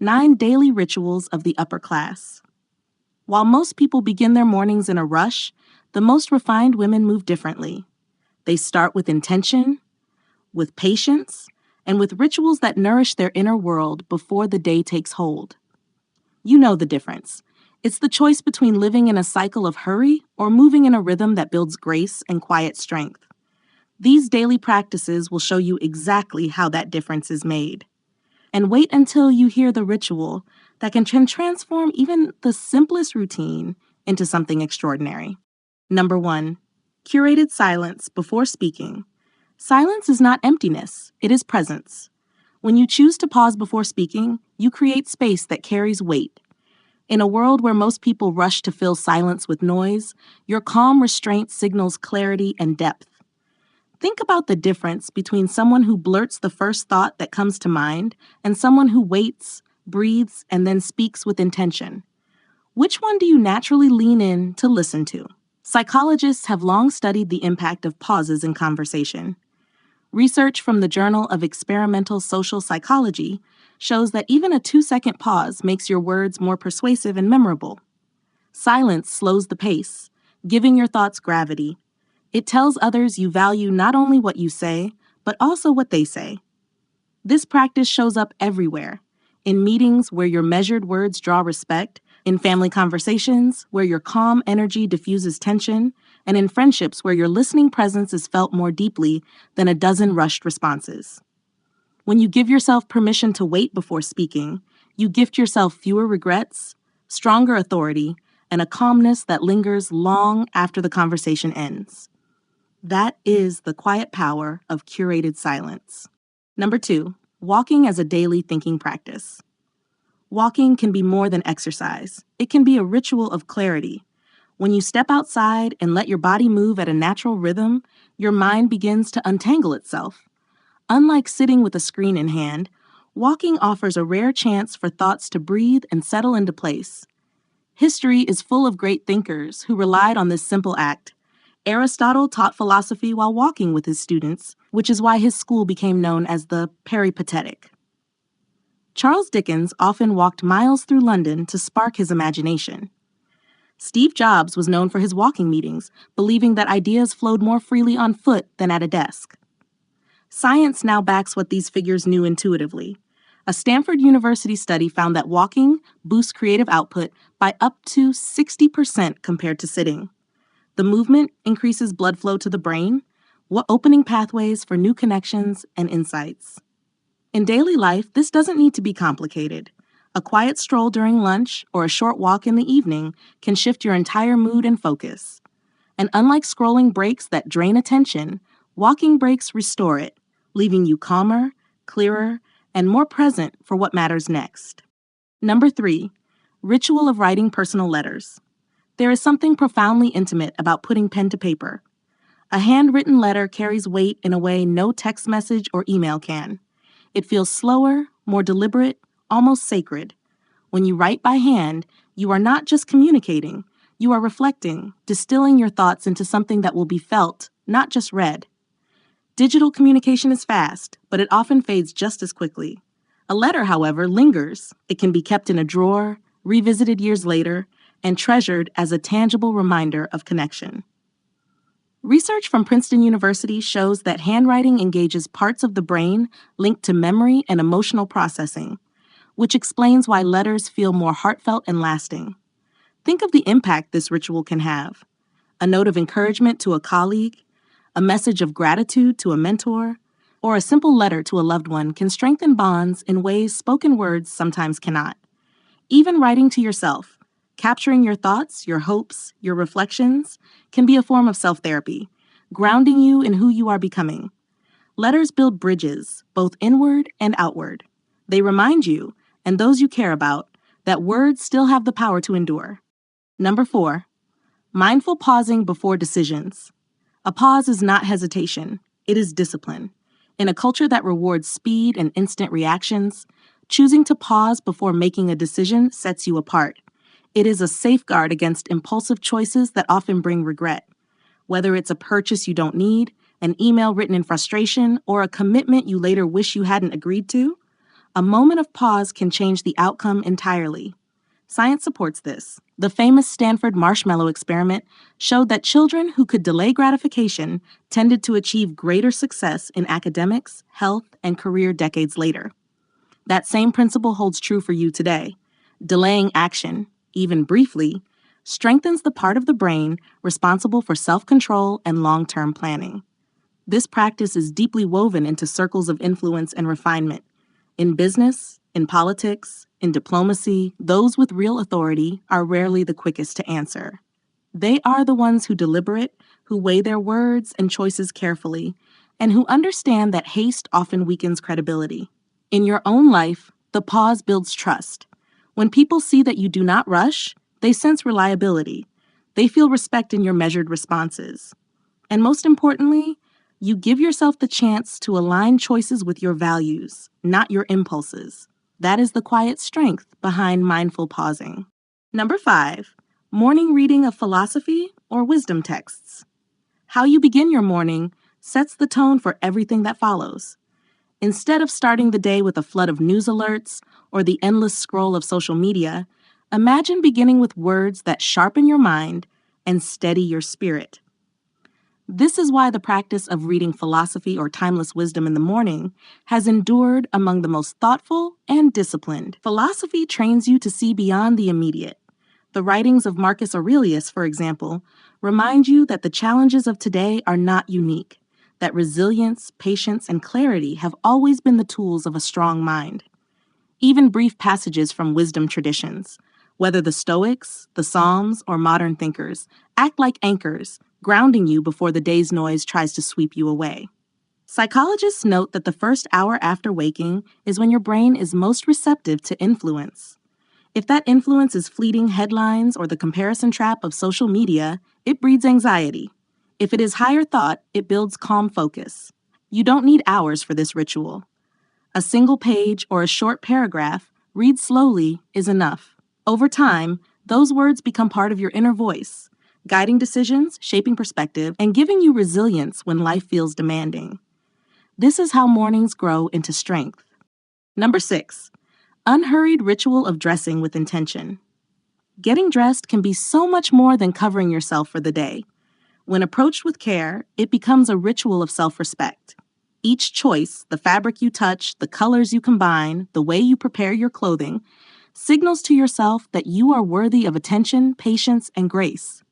9 Daily Rituals of the Upper Class. While most people begin their mornings in a rush, the most refined women move differently. They start with intention, with patience, and with rituals that nourish their inner world before the day takes hold. You know the difference. It's the choice between living in a cycle of hurry or moving in a rhythm that builds grace and quiet strength. These daily practices will show you exactly how that difference is made. And wait until you hear the ritual that can transform even the simplest routine into something extraordinary. Number 1, curated silence before speaking. Silence is not emptiness, it is presence. When you choose to pause before speaking, you create space that carries weight. In a world where most people rush to fill silence with noise, your calm restraint signals clarity and depth. Think about the difference between someone who blurts the first thought that comes to mind and someone who waits, breathes, and then speaks with intention. Which one do you naturally lean in to listen to? Psychologists have long studied the impact of pauses in conversation. Research from the Journal of Experimental Social Psychology shows that even a 2-second pause makes your words more persuasive and memorable. Silence slows the pace, giving your thoughts gravity. It tells others you value not only what you say, but also what they say. This practice shows up everywhere. In meetings where your measured words draw respect, in family conversations where your calm energy diffuses tension, and in friendships where your listening presence is felt more deeply than a dozen rushed responses. When you give yourself permission to wait before speaking, you gift yourself fewer regrets, stronger authority, and a calmness that lingers long after the conversation ends. That is the quiet power of curated silence. Number 2, walking as a daily thinking practice. Walking can be more than exercise. It can be a ritual of clarity. When you step outside and let your body move at a natural rhythm, your mind begins to untangle itself. Unlike sitting with a screen in hand, walking offers a rare chance for thoughts to breathe and settle into place. History is full of great thinkers who relied on this simple act. Aristotle taught philosophy while walking with his students, which is why his school became known as the Peripatetic. Charles Dickens often walked miles through London to spark his imagination. Steve Jobs was known for his walking meetings, believing that ideas flowed more freely on foot than at a desk. Science now backs what these figures knew intuitively. A Stanford University study found that walking boosts creative output by up to 60% compared to sitting. The movement increases blood flow to the brain, opening pathways for new connections and insights. In daily life, this doesn't need to be complicated. A quiet stroll during lunch or a short walk in the evening can shift your entire mood and focus. And unlike scrolling breaks that drain attention, walking breaks restore it, leaving you calmer, clearer, and more present for what matters next. Number 3, ritual of writing personal letters. There is something profoundly intimate about putting pen to paper. A handwritten letter carries weight in a way no text message or email can. It feels slower, more deliberate, almost sacred. When you write by hand, you are not just communicating, you are reflecting, distilling your thoughts into something that will be felt, not just read. Digital communication is fast, but it often fades just as quickly. A letter, however, lingers. It can be kept in a drawer, revisited years later, and treasured as a tangible reminder of connection. Research from Princeton University shows that handwriting engages parts of the brain linked to memory and emotional processing, which explains why letters feel more heartfelt and lasting. Think of the impact this ritual can have. A note of encouragement to a colleague, a message of gratitude to a mentor, or a simple letter to a loved one can strengthen bonds in ways spoken words sometimes cannot. Even writing to yourself, capturing your thoughts, your hopes, your reflections, can be a form of self-therapy, grounding you in who you are becoming. Letters build bridges, both inward and outward. They remind you, and those you care about, that words still have the power to endure. Number 4, mindful pausing before decisions. A pause is not hesitation, it is discipline. In a culture that rewards speed and instant reactions, choosing to pause before making a decision sets you apart. It is a safeguard against impulsive choices that often bring regret. Whether it's a purchase you don't need, an email written in frustration, or a commitment you later wish you hadn't agreed to, A moment of pause can change the outcome entirely. Science supports this. The famous Stanford marshmallow experiment showed that children who could delay gratification tended to achieve greater success in academics, health, and career decades later. That same principle holds true for you today. Delaying action, even briefly, strengthens the part of the brain responsible for self-control and long-term planning. This practice is deeply woven into circles of influence and refinement. In business, in politics, in diplomacy, those with real authority are rarely the quickest to answer. They are the ones who deliberate, who weigh their words and choices carefully, and who understand that haste often weakens credibility. In your own life, the pause builds trust. When people see that you do not rush, they sense reliability. They feel respect in your measured responses. And most importantly, you give yourself the chance to align choices with your values, not your impulses. That is the quiet strength behind mindful pausing. Number 5, morning reading of philosophy or wisdom texts. How you begin your morning sets the tone for everything that follows. Instead of starting the day with a flood of news alerts or the endless scroll of social media, imagine beginning with words that sharpen your mind and steady your spirit. This is why the practice of reading philosophy or timeless wisdom in the morning has endured among the most thoughtful and disciplined. Philosophy trains you to see beyond the immediate. The writings of Marcus Aurelius, for example, remind you that the challenges of today are not unique, that resilience, patience, and clarity have always been the tools of a strong mind. Even brief passages from wisdom traditions, whether the Stoics, the Psalms, or modern thinkers, act like anchors, grounding you before the day's noise tries to sweep you away. Psychologists note that the first hour after waking is when your brain is most receptive to influence. If that influence is fleeting headlines or the comparison trap of social media, it breeds anxiety. If it is higher thought, it builds calm focus. You don't need hours for this ritual. A single page or a short paragraph, read slowly, is enough. Over time, those words become part of your inner voice, guiding decisions, shaping perspective, and giving you resilience when life feels demanding. This is how mornings grow into strength. Number 6, unhurried ritual of dressing with intention. Getting dressed can be so much more than covering yourself for the day. When approached with care, it becomes a ritual of self-respect. Each choice, the fabric you touch, the colors you combine, the way you prepare your clothing, signals to yourself that you are worthy of attention, patience, and grace.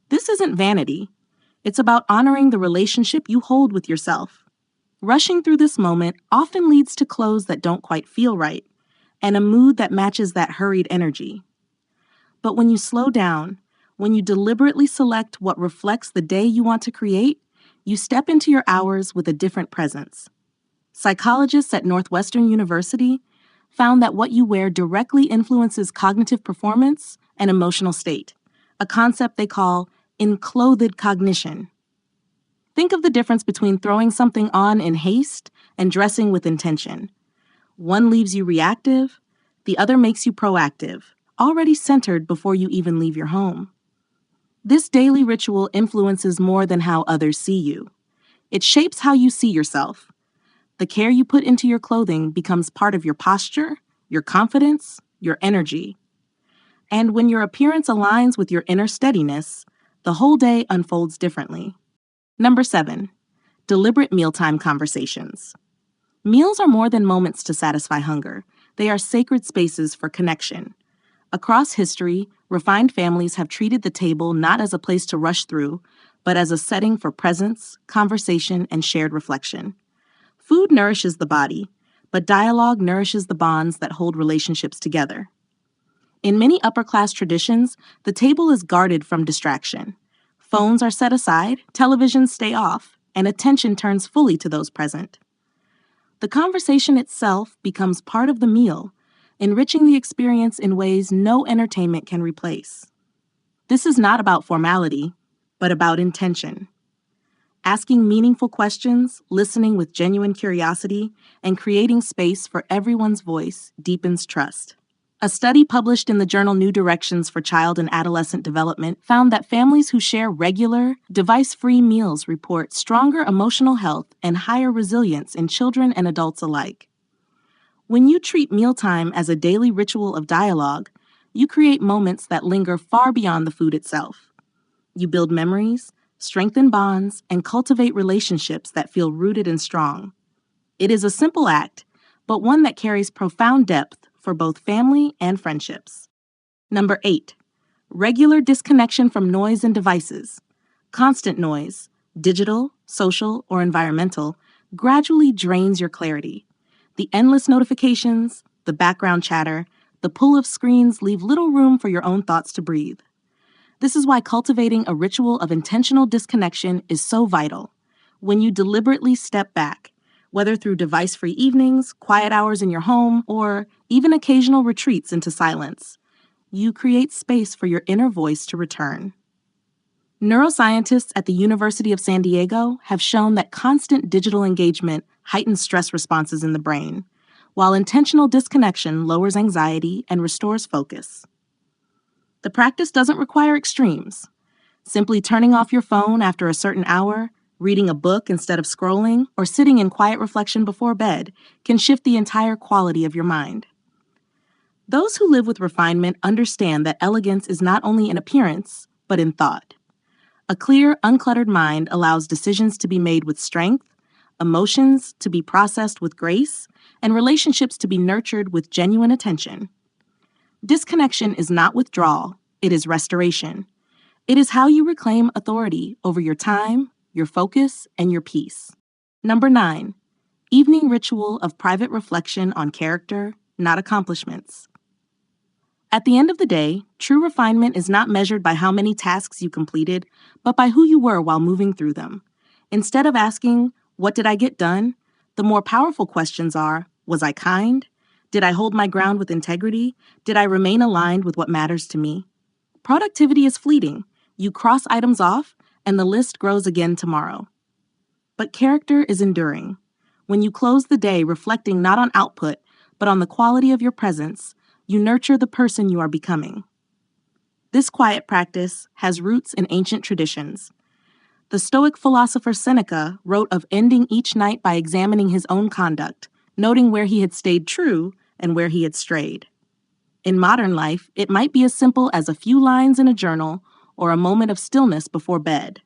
This isn't vanity. It's about honoring the relationship you hold with yourself. Rushing through this moment often leads to clothes that don't quite feel right, and a mood that matches that hurried energy. But when you slow down, when you deliberately select what reflects the day you want to create, you step into your hours with a different presence. Psychologists at Northwestern University found that what you wear directly influences cognitive performance and emotional state, a concept they call enclothed cognition. Think of the difference between throwing something on in haste and dressing with intention. One leaves you reactive, the other makes you proactive, already centered before you even leave your home. This daily ritual influences more than how others see you. It shapes how you see yourself. The care you put into your clothing becomes part of your posture, your confidence, your energy. And when your appearance aligns with your inner steadiness, the whole day unfolds differently. Number 7, deliberate mealtime conversations. Meals are more than moments to satisfy hunger. They are sacred spaces for connection. Across history, refined families have treated the table not as a place to rush through, but as a setting for presence, conversation, and shared reflection. Food nourishes the body, but dialogue nourishes the bonds that hold relationships together. In many upper-class traditions, the table is guarded from distraction. Phones are set aside, televisions stay off, and attention turns fully to those present. The conversation itself becomes part of the meal, enriching the experience in ways no entertainment can replace. This is not about formality, but about intention. Asking meaningful questions, listening with genuine curiosity, and creating space for everyone's voice deepens trust. A study published in the journal New Directions for Child and Adolescent Development found that families who share regular, device-free meals report stronger emotional health and higher resilience in children and adults alike. When you treat mealtime as a daily ritual of dialogue, you create moments that linger far beyond the food itself. You build memories, strengthen bonds, and cultivate relationships that feel rooted and strong. It is a simple act, but one that carries profound depth for both family and friendships. Number 8. Regular disconnection from noise and devices. Constant noise, digital, social, or environmental, gradually drains your clarity. The endless notifications, the background chatter, the pull of screens leave little room for your own thoughts to breathe. This is why cultivating a ritual of intentional disconnection is so vital. When you deliberately step back, whether through device-free evenings, quiet hours in your home, or even occasional retreats into silence, you create space for your inner voice to return. Neuroscientists at the University of San Diego have shown that constant digital engagement heightens stress responses in the brain, while intentional disconnection lowers anxiety and restores focus. The practice doesn't require extremes. Simply turning off your phone after a certain hour, reading a book instead of scrolling, or sitting in quiet reflection before bed can shift the entire quality of your mind. Those who live with refinement understand that elegance is not only in appearance, but in thought. A clear, uncluttered mind allows decisions to be made with strength, emotions to be processed with grace, and relationships to be nurtured with genuine attention. Disconnection is not withdrawal, it is restoration. It is how you reclaim authority over your time, your focus, and your peace. Number 9, evening ritual of private reflection on character, not accomplishments. At the end of the day, true refinement is not measured by how many tasks you completed, but by who you were while moving through them. Instead of asking, "What did I get done?" the more powerful questions are, "Was I kind? Did I hold my ground with integrity? Did I remain aligned with what matters to me?" Productivity is fleeting. You cross items off, and the list grows again tomorrow. But character is enduring. When you close the day reflecting not on output, but on the quality of your presence, you nurture the person you are becoming. This quiet practice has roots in ancient traditions. The Stoic philosopher Seneca wrote of ending each night by examining his own conduct, noting where he had stayed true and where he had strayed. In modern life, it might be as simple as a few lines in a journal or a moment of stillness before bed.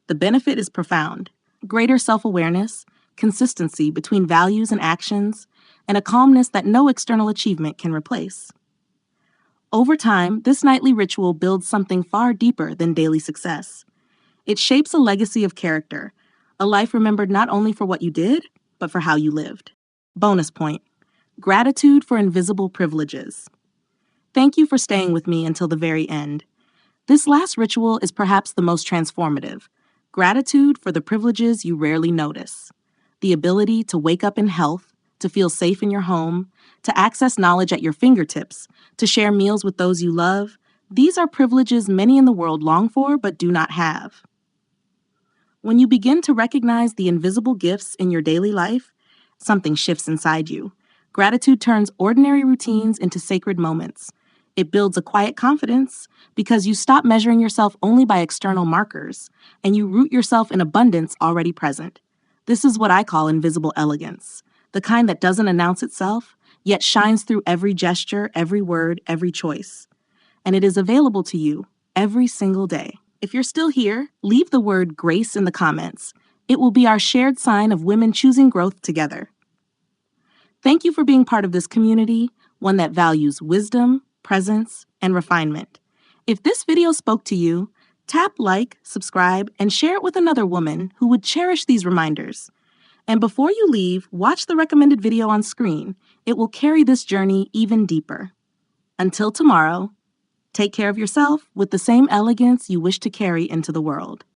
The benefit is profound: greater self-awareness, consistency between values and actions, and a calmness that no external achievement can replace. Over time, this nightly ritual builds something far deeper than daily success. It shapes a legacy of character, a life remembered not only for what you did, but for how you lived. Bonus point: gratitude for invisible privileges. Thank you for staying with me until the very end. This last ritual is perhaps the most transformative. Gratitude for the privileges you rarely notice. The ability to wake up in health, to feel safe in your home, to access knowledge at your fingertips, to share meals with those you love. These are privileges many in the world long for but do not have. When you begin to recognize the invisible gifts in your daily life, something shifts inside you. Gratitude turns ordinary routines into sacred moments. It builds a quiet confidence because you stop measuring yourself only by external markers, and you root yourself in abundance already present. This is what I call invisible elegance, the kind that doesn't announce itself, yet shines through every gesture, every word, every choice. And it is available to you every single day. If you're still here, leave the word grace in the comments. It will be our shared sign of women choosing growth together. Thank you for being part of this community, one that values wisdom, presence, and refinement. If this video spoke to you, tap like, subscribe, and share it with another woman who would cherish these reminders. And before you leave, watch the recommended video on screen. It will carry this journey even deeper. Until tomorrow, take care of yourself with the same elegance you wish to carry into the world.